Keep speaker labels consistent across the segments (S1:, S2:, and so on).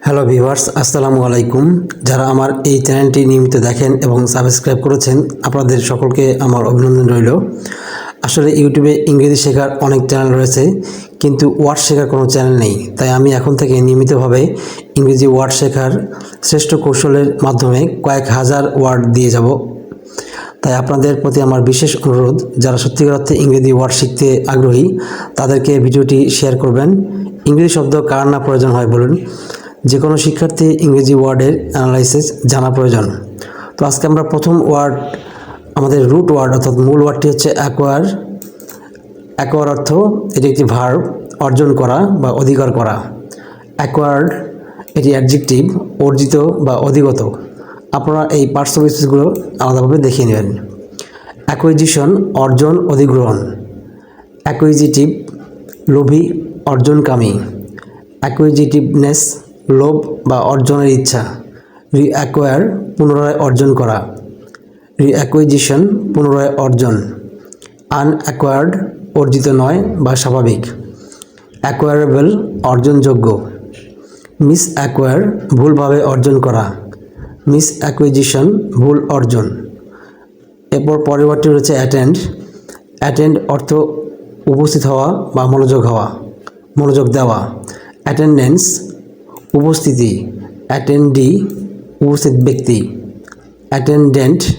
S1: Hello viewers, আসসালামু আলাইকুম। যারা আমার এই চ্যানেলটি নিয়মিত দেখেন এবং সাবস্ক্রাইব করেছেন, আপনাদের সকলকে আমার অভিনন্দন রইল। আসলে ইউটিউবে ইংরেজি শেখার অনেক চ্যানেল রয়েছে, কিন্তু ওয়ার্ড শেখার কোনো চ্যানেল নেই। তাই আমি এখন থেকে নিয়মিতভাবে ইংরেজি ওয়ার্ড শেখার শ্রেষ্ঠ কৌশলের মাধ্যমে কয়েক হাজার ওয়ার্ড দিয়ে যাব। তাই আপনাদের প্রতি আমার বিশেষ অনুরোধ, যারা সত্যিকার অর্থে ইংরেজি ওয়ার্ড শিখতে আগ্রহী তাদেরকে ভিডিওটি শেয়ার করবেন। ইংরেজি শব্দ কার না প্রয়োজন হয় বলুন? যে কোনো শিক্ষার্থী ইংরেজি ওয়ার্ডের অ্যানালাইসিস জানা প্রয়োজন। তো আজকে আমরা প্রথম ওয়ার্ড, আমাদের রুট ওয়ার্ড অর্থাৎ মূল ওয়ার্ডটি হচ্ছে অ্যাকোয়ার। অ্যাকোয়ার অর্থ এটি একটি ভার্ব, অর্জন করা বা অধিকার করা। অ্যাকোয়ার্ড এটি অ্যাডজেক্টিভ, অর্জিত বা অধিগত। আপনারা এই পার্টস অফ স্পিচগুলো আলাদাভাবে দেখিয়ে নেবেন। অ্যাকুইজিশন অর্জন, অধিগ্রহণ। অ্যাকুইজিটিভ লোভী, অর্জনকামী। অ্যাকুইজিটিভনেস লোভ বা অর্জনের ইচ্ছা। রিঅ্যাকোয়ার পুনরায় অর্জন করা। রিঅ্যাকুইজিশন পুনরায় অর্জন। আনঅ্যাকোয়ার্ড অর্জিত নয় বা স্বাভাবিক। অ্যাকোয়ারেবল অর্জনযোগ্য। মিস অ্যাকোয়ার ভুলভাবে অর্জন করা। মিস অ্যাকুইজিশন ভুল অর্জন। এরপর পরবর্তী রয়েছে অ্যাটেন্ড। অ্যাটেন্ড অর্থ উপস্থিত হওয়া বা মনোযোগ দেওয়া। অ্যাটেন্ডেন্স উপস্থিতি। অ্যাটেন্ডি উপস্থিত ব্যক্তি। অ্যাটেন্ডেন্ট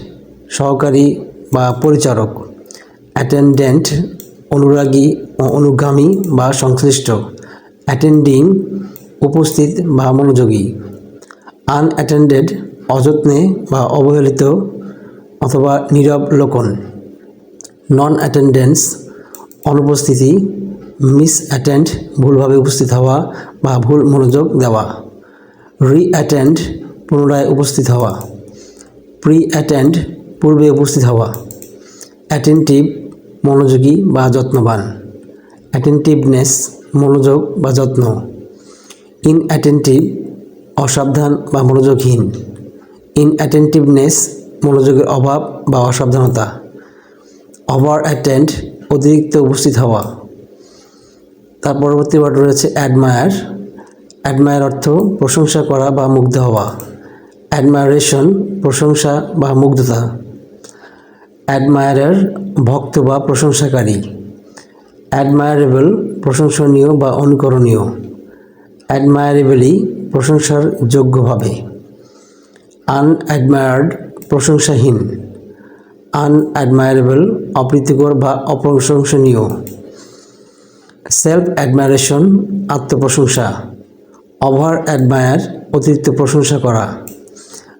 S1: সহকারী বা পরিচারক। অ্যাটেন্ডেন্ট অনুরাগী ও অনুগামী বা সংশ্লিষ্ট। অ্যাটেন্ডিং উপস্থিত বা মনোযোগী। আনঅ্যাটেন্ডেড অযত্নে বা অবহেলিত অথবা নীরব লোকন। নন অ্যাটেন্ডেন্স অনুপস্থিতি। মিস অ্যাটেন্ড ভুলভাবে উপস্থিত হওয়া বা ভুল মনোযোগ দেওয়া। রি-অ্যাটেন্ড পুনরায় উপস্থিত হওয়া। প্রি-অ্যাটেন্ড পূর্বে উপস্থিত হওয়া। অ্যাটেন্টিভ মনোযোগী বা যত্নবান। অ্যাটেন্টিভনেস মনোযোগ বা যত্ন। ইনঅ্যাটেন্টিভ অসাবধান বা মনোযোগহীন। ইনঅ্যাটেন্টিভনেস মনোযোগের অভাব বা অসাবধানতা। ওভার অ্যাটেন্ড অতিরিক্ত উপস্থিত হওয়া। তার পরবর্তী ওয়ার্ড রয়েছে অ্যাডমায়ার। অ্যাডমায়ার অর্থ প্রশংসা করা বা মুগ্ধ হওয়া। অ্যাডমায়ারেশন প্রশংসা বা মুগ্ধতা। অ্যাডমায়ারার ভক্ত বা প্রশংসাকারী। অ্যাডমায়ারেবল প্রশংসনীয় বা অনুকরণীয়। অ্যাডমায়ারেবলি প্রশংসার যোগ্যভাবে। আনঅ্যাডমায়ার্ড প্রশংসাহীন। আনঅ্যাডমায়ারেবল অপ্রীতিকর বা অপ্রশংসনীয়। সেলফ অ্যাডমায়ারেশন আত্মপ্রশংসা। ওভার অ্যাডমায়ার অতিরিক্ত প্রশংসা করা।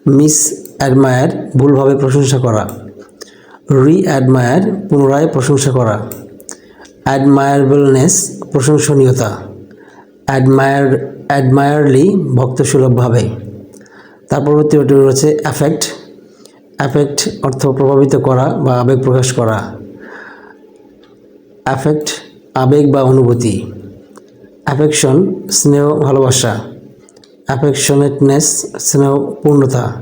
S1: মিস অ্যাডমায়ার ভুলভাবে প্রশংসা করা। রি-অ্যাডমায়ার পুনরায় প্রশংসা করা। অ্যাডমায়ারেবলনেস প্রশংসনীয়তা। অ্যাডমায়ারলি ভক্তসুলভভাবে। তার পরবর্তী রয়েছে অ্যাফেক্ট। অ্যাফেক্ট অর্থ প্রভাবিত করা বা আবেগ প্রকাশ করা। অ্যাফেক্ট আবেগ বা অনুভূতি। অ্যাফেকশন স্নেহ ভালোবাসা। অ্যাফেকশনেটনেস স্নেহপূর্ণতা।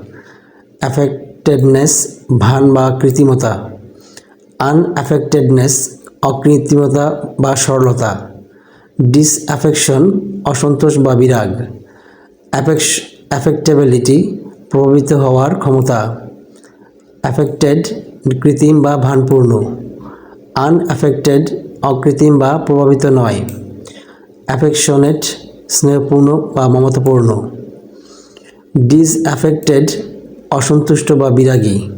S1: অ্যাফেক্টেডনেস ভান বা কৃত্রিমতা। আনঅ্যাফেক্টেডনেস অকৃত্রিমতা বা সরলতা। ডিসঅ্যাফেকশন অসন্তোষ বা বিরাগ। অ্যাফেক্টেবিলিটি প্রভাবিত হওয়ার ক্ষমতা। অ্যাফেক্টেড কৃত্রিম বা ভানপূর্ণ। আনঅ্যাফেক্টেড অকৃত্রিম বা প্রভাবিত নয়। অ্যাফেকশনেট স্নেহপূর্ণ বা মমতাপূর্ণ। ডিসঅ্যাফেক্টেড অসন্তুষ্ট বা বিরাগী।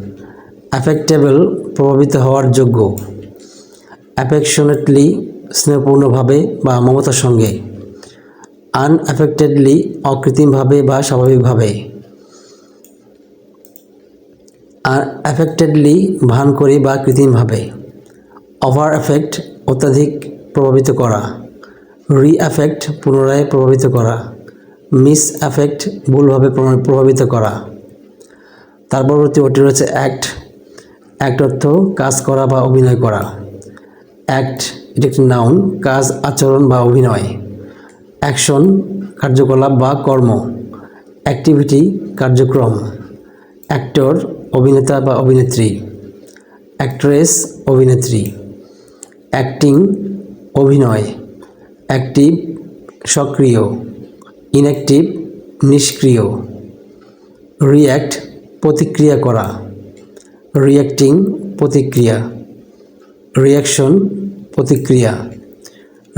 S1: অ্যাফেক্টেবল প্রভাবিত হওয়ার যোগ্য। অ্যাফেকশনেটলি স্নেহপূর্ণভাবে বা মমতার সঙ্গে। আনঅ্যাফেক্টেডলি অকৃত্রিমভাবে বা স্বাভাবিকভাবে। অ্যাফেক্টেডলি ভান করে বা কৃত্রিমভাবে। ওভার অ্যাফেক্ট অত্যাধিক প্রভাবিত করা। রি-অ্যাফেক্ট পুনরায় প্রভাবিত করা। মিস অ্যাফেক্ট ভুলভাবে প্রভাবিত করা। তার পরবর্তী ওটি রয়েছে অ্যাক্ট। অ্যাক্ট অর্থ কাজ করা বা অভিনয় করা। অ্যাক্ট এটি একটি নাউন, কাজ আচরণ বা অভিনয়। অ্যাকশন কার্যকলাপ বা কর্ম। অ্যাক্টিভিটি কার্যক্রম। অ্যাক্টর অভিনেতা বা অভিনেত্রী। অ্যাক্ট্রেস অভিনেত্রী। অ্যাক্টিং অভিনয়। অ্যাক্টিভ সক্রিয়। ইনঅ্যাক্টিভ নিষ্ক্রিয়। রিয়্যাক্ট প্রতিক্রিয়া করা, রিয়্যাক্টিং প্রতিক্রিয়া। রিয়াকশন প্রতিক্রিয়া।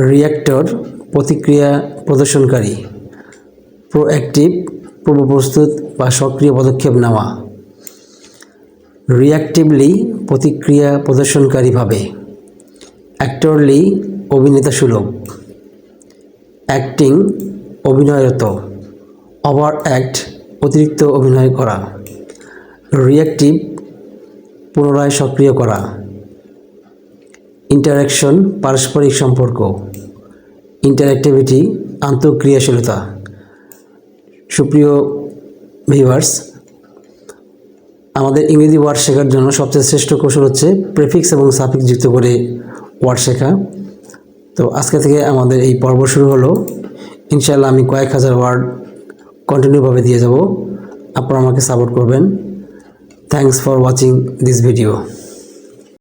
S1: রিয়্যাক্টর প্রতিক্রিয়া প্রদর্শনকারী। প্রোঅ্যাক্টিভ পূর্বপ্রস্তুত বা সক্রিয় পদক্ষেপ নেওয়া। রিয়াক্টিভলি প্রতিক্রিয়া প্রদর্শনকারীভাবে। অ্যাক্টরলি অভিনেতা সুলভ। অ্যাক্টিং অভিনয়রত। ওভার অ্যাক্ট অতিরিক্ত অভিনয় করা। রিয়াক্টিভ পুনরায় সক্রিয় করা। ইন্টারঅ্যাকশন পারস্পরিক সম্পর্ক। ইন্টারঅ্যাক্টিভিটি আন্তঃক্রিয়াশীলতা। সুপ্রিয় ভিউয়ার্স, আমাদের ইংরেজি ওয়ার্ড শেখার জন্য সবচেয়ে শ্রেষ্ঠ কৌশল হচ্ছে প্রেফিক্স এবং সাফিক্স যুক্ত করে ওয়ার্ড শেখা। তো আজকে থেকে আমাদের এই পর্ব শুরু হলো। ইনশাআল্লাহ আমি কয়েক হাজার ওয়ার্ড কন্টিনিউভাবে দিয়ে যাব। আপনারা আমাকে সাপোর্ট করবেন। Thanks for watching this video.